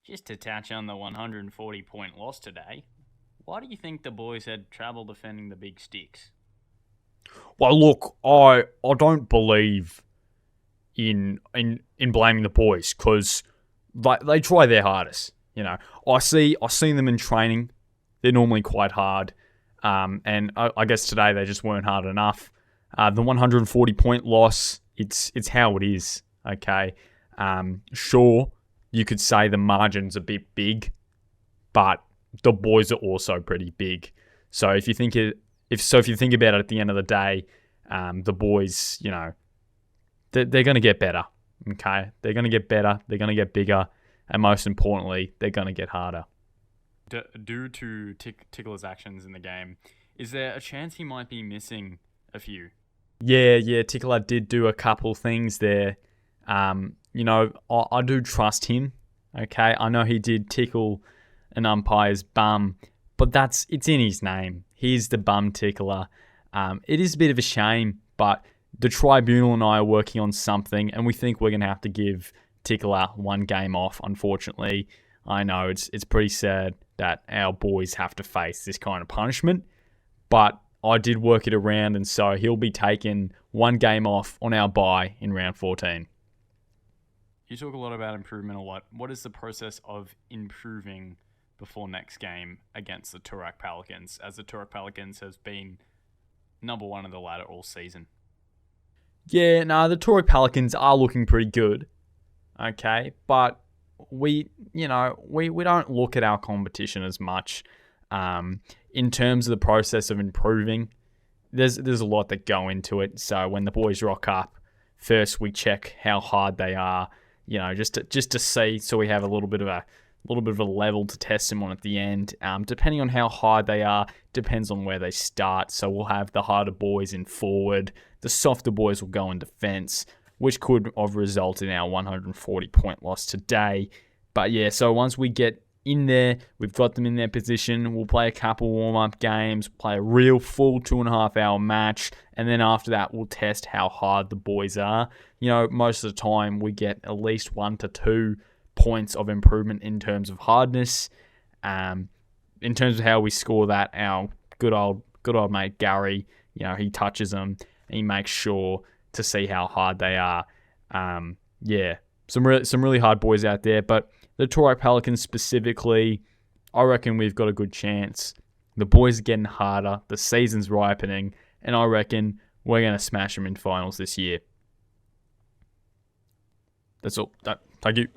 Just to touch on the 140-point loss today, why do you think the boys had trouble defending the big sticks? Well, look, I don't believe in blaming the boys because they try their hardest. I see them in training. They're normally quite hard, and I guess today they just weren't hard enough. The 140-point loss, it's how it is. Okay, sure, you could say the margin's a bit big, but the boys are also pretty big. So if you think if you think about it, at the end of the day, the boys, they're going to get better. Okay, they're going to get better. They're going to get bigger, and most importantly, they're going to get harder. Due to Tickler's actions in the game, is there a chance he might be missing a few? Yeah. Tickler did do a couple things there. I do trust him. Okay, I know he did tickle an umpire's bum, but it's in his name. He's the bum tickler. It is a bit of a shame, but the tribunal and I are working on something, and we think we're going to have to give Tickler one game off, unfortunately. I know it's pretty sad that our boys have to face this kind of punishment, but I did work it around, and so he'll be taking one game off on our bye in round 14. You talk a lot about improvement a lot. What is the process of improving before next game against the Turac Palicans, as the Turac Pelicans has been number one in the ladder all season? Yeah, no, the Turac Palicans are looking pretty good. Okay, but we don't look at our competition as much. In terms of the process of improving, there's a lot that go into it. So when the boys rock up, first we check how hard they are, just to see, so we have a little bit of a level to test them on at the end. Depending on how hard they are, depends on where they start. So we'll have the harder boys in forward, the softer boys will go in defense, which could have resulted in our 140-point loss today. But yeah, so once we get in there, we've got them in their position, we'll play a couple warm-up games, play a real full 2.5-hour match, and then after that, we'll test how hard the boys are. Most of the time, we get at least 1 to 2 points of improvement in terms of hardness. In terms of how we score that, our good old mate Gary, he touches them and he makes sure to see how hard they are. Some really hard boys out there, but the Turac Pelicans specifically, I reckon we've got a good chance. The boys are getting harder, the season's ripening, and I reckon we're going to smash them in finals this year. That's all. Thank you.